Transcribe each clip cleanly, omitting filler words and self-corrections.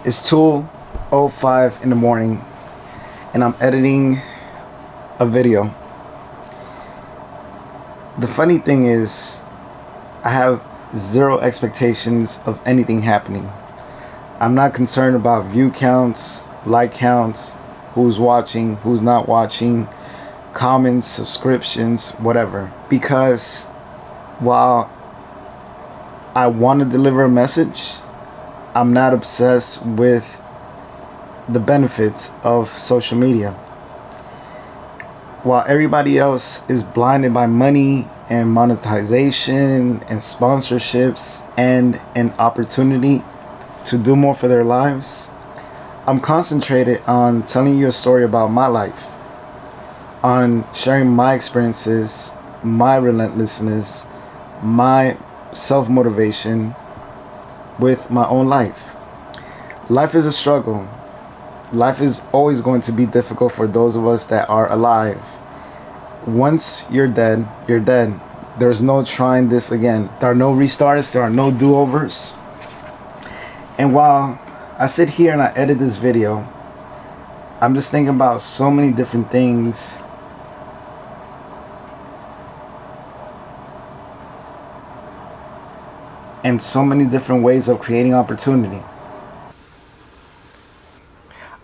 It's 2:05 in the morning and I'm editing a video. The funny thing is, I have zero expectations of anything happening. I'm not concerned about view counts, like counts, who's watching, who's not watching, comments, subscriptions, whatever. Because while I want to deliver a message, I'm not obsessed with the benefits of social media. While everybody else is blinded by money and monetization and sponsorships and an opportunity to do more for their lives, I'm concentrated on telling you a story about my life, on sharing my experiences, my relentlessness, my self-motivation with my own life. Life is a struggle. Life is always going to be difficult for those of us that are alive. Once you're dead, you're dead. There's no trying this again. There are no restarts, there are no do-overs. And while I sit here and I edit this video, I'm just thinking about so many different things and so many different ways of creating opportunity.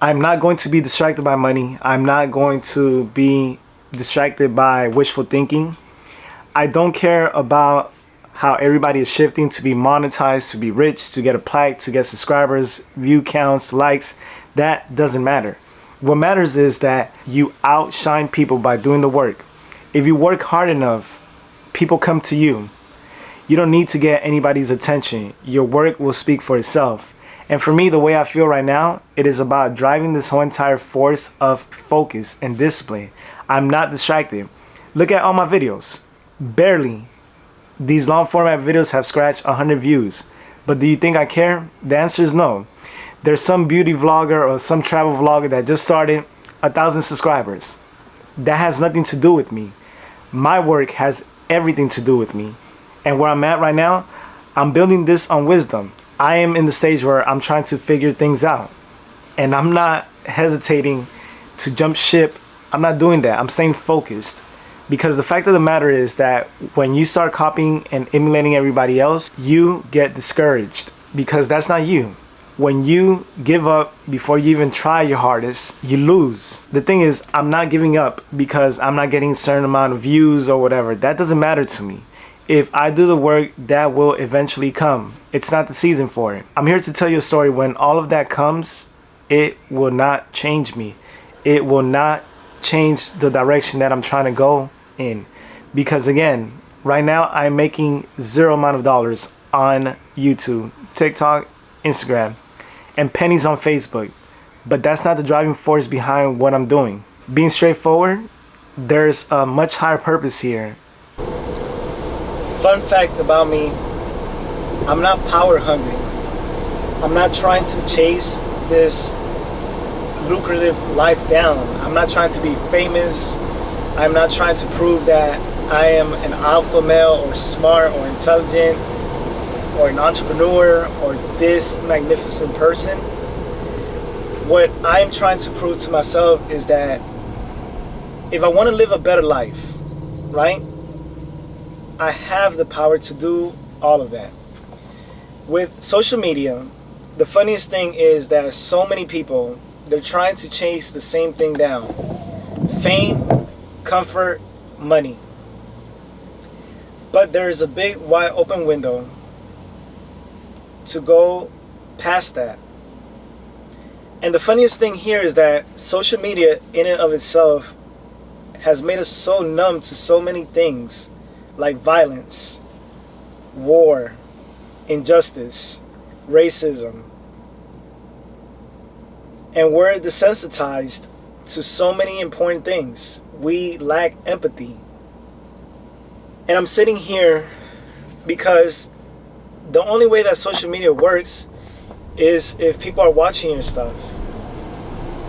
I'm not going to be distracted by money. I'm not going to be distracted by wishful thinking. I don't care about how everybody is shifting to be monetized, to be rich, to get a plaque, to get subscribers, view counts, likes. That doesn't matter. What matters is that you outshine people by doing the work. If you work hard enough, people come to you. You don't need to get anybody's attention. Your work will speak for itself. And for me, the way I feel right now, it is about driving this whole entire force of focus and discipline. I'm not distracted. Look at all my videos. Barely. These long format videos have scratched 100 views. But do you think I care? The answer is no. There's some beauty vlogger or some travel vlogger that just started 1,000 subscribers. That has nothing to do with me. My work has everything to do with me. And where I'm at right now, I'm building this on wisdom. I am in the stage where I'm trying to figure things out. And I'm not hesitating to jump ship. I'm not doing that. I'm staying focused. Because the fact of the matter is that when you start copying and emulating everybody else, you get discouraged. Because that's not you. When you give up before you even try your hardest, you lose. The thing is, I'm not giving up because I'm not getting a certain amount of views or whatever. That doesn't matter to me. If I do the work, that will eventually come. It's not the season for it. I'm here to tell you a story. When all of that comes, it will not change me. It will not change the direction that I'm trying to go in. Because again, right now I'm making zero amount of dollars on YouTube, TikTok, Instagram, and pennies on Facebook. But that's not the driving force behind what I'm doing. Being straightforward, there's a much higher purpose here. Fun fact about me, I'm not power hungry. I'm not trying to chase this lucrative life down. I'm not trying to be famous. I'm not trying to prove that I am an alpha male or smart or intelligent or an entrepreneur or this magnificent person. What I'm trying to prove to myself is that if I want to live a better life, right? I have the power to do all of that. With social media, the funniest thing is that so many people, they're trying to chase the same thing down. Fame, comfort, money. But there is a big wide open window to go past that. And the funniest thing here is that social media in and of itself has made us so numb to so many things, like violence, war, injustice, racism. And we're desensitized to so many important things. We lack empathy. And I'm sitting here because the only way that social media works is if people are watching your stuff.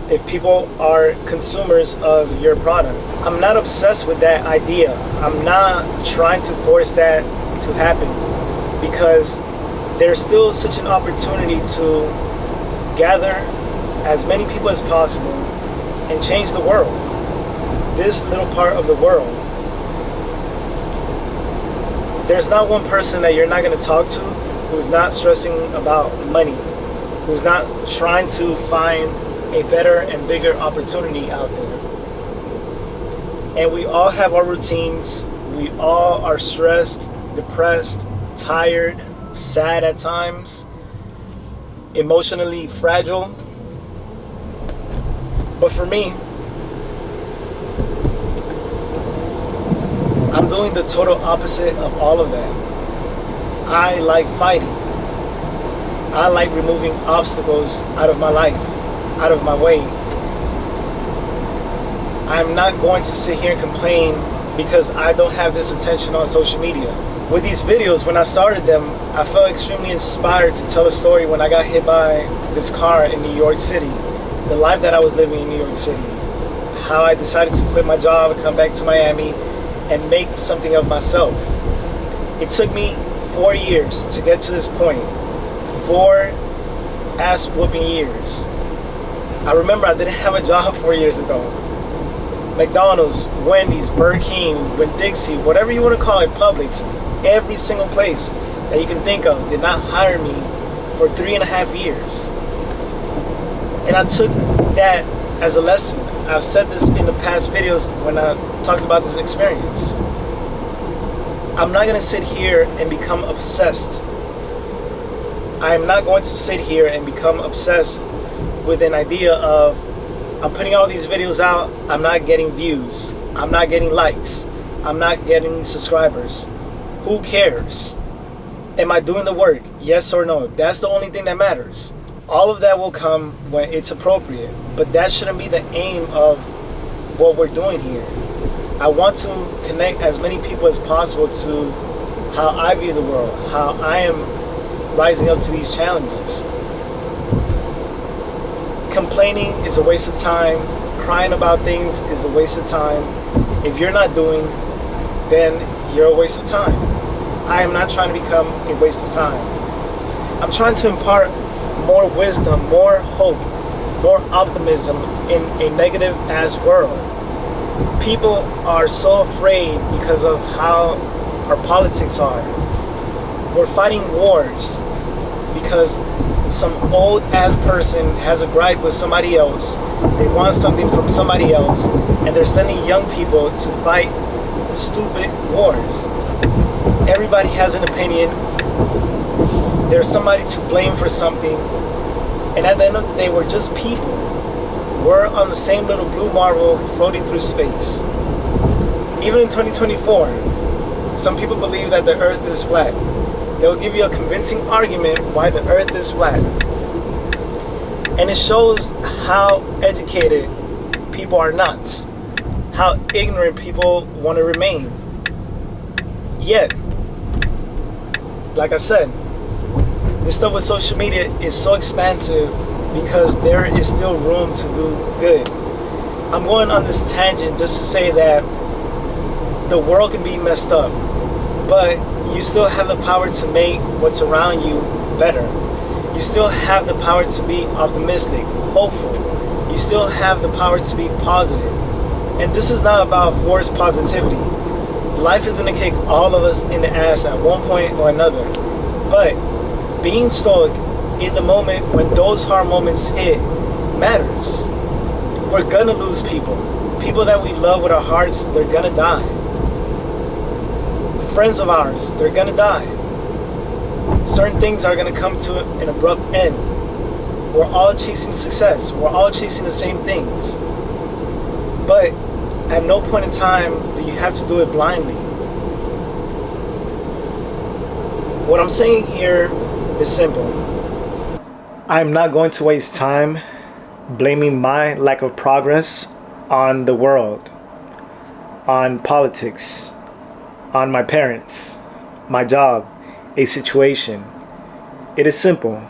If people are consumers of your product. I'm not obsessed with that idea. I'm not trying to force that to happen because there's still such an opportunity to gather as many people as possible and change the world. This little part of the world. There's not one person that you're not going to talk to who's not stressing about money, who's not trying to find a better and bigger opportunity out there. And we all have our routines. We all are stressed, depressed, tired, sad at times, emotionally fragile. But for me, I'm doing the total opposite of all of that. I like fighting. I like removing obstacles out of my life, out of my way. I'm not going to sit here and complain because I don't have this attention on social media. With these videos, when I started them, I felt extremely inspired to tell a story when I got hit by this car in New York City, the life that I was living in New York City, how I decided to quit my job and come back to Miami and make something of myself. It took me 4 years to get to this point. 4 ass whooping years. I remember I didn't have a job 4 years ago. McDonald's, Wendy's, Burger King, Winn-Dixie, whatever you want to call it, Publix, every single place that you can think of did not hire me for 3.5 years. And I took that as a lesson. I've said this in the past videos when I talked about this experience. I'm not going to sit here and become obsessed. I am not going to sit here and become obsessed with an idea of I'm putting all these videos out, I'm not getting views, I'm not getting likes, I'm not getting subscribers. Who cares? Am I doing the work? Yes or no? That's the only thing that matters. All of that will come when it's appropriate, but that shouldn't be the aim of what we're doing here. I want to connect as many people as possible to how I view the world, how I am rising up to these challenges. Complaining is a waste of time. Crying about things is a waste of time. If you're not doing, then you're a waste of time. I am not trying to become a waste of time. I'm trying to impart more wisdom, more hope, more optimism in a negative ass world. People are so afraid because of how our politics are. We're fighting wars because some old ass person has a gripe with somebody else. They want something from somebody else, and they're sending young people to fight stupid wars. Everybody has an opinion. There's somebody to blame for something, and at the end of the day, we're just people. We're on the same little blue marble floating through space. Even in 2024, some people believe that the earth is flat. They'll give you a convincing argument why the earth is flat. And it shows how educated people are not, how ignorant people want to remain. Yet, like I said, this stuff with social media is so expansive because there is still room to do good. I'm going on this tangent just to say that the world can be messed up, but you still have the power to make what's around you better. You still have the power to be optimistic, hopeful. You still have the power to be positive. And this is not about forced positivity. Life is going to kick all of us in the ass at one point or another. But being stoic in the moment when those hard moments hit matters. We're going to lose people. People that we love with our hearts, they're going to die. Friends of ours, they're gonna die. Certain things are gonna come to an abrupt end. We're all chasing success. We're all chasing the same things. But at no point in time do you have to do it blindly. What I'm saying here is simple. I'm not going to waste time blaming my lack of progress on the world, on politics, on my parents, my job, a situation. It is simple.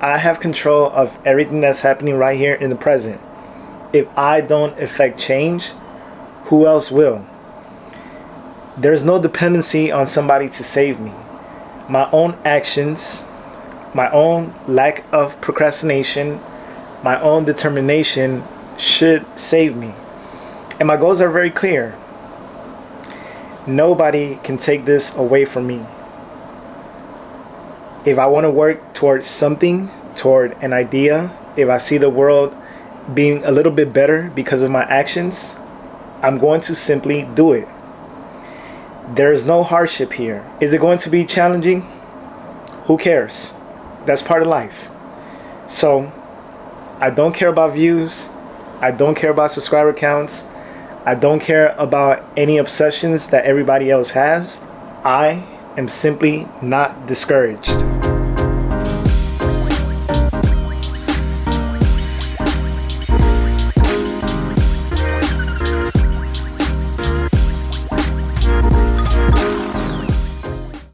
I have control of everything that's happening right here in the present. If I don't effect change, who else will? There's no dependency on somebody to save me. My own actions, my own lack of procrastination, My own determination should save me. And my goals are very clear. Nobody can take this away from me. If I want to work towards something, toward an idea, if I see the world being a little bit better because of my actions, I'm going to simply do it. There is no hardship here. Is it going to be challenging? Who cares? That's part of life. So I don't care about views. I don't care about subscriber counts. I don't care about any obsessions that everybody else has. I am simply not discouraged.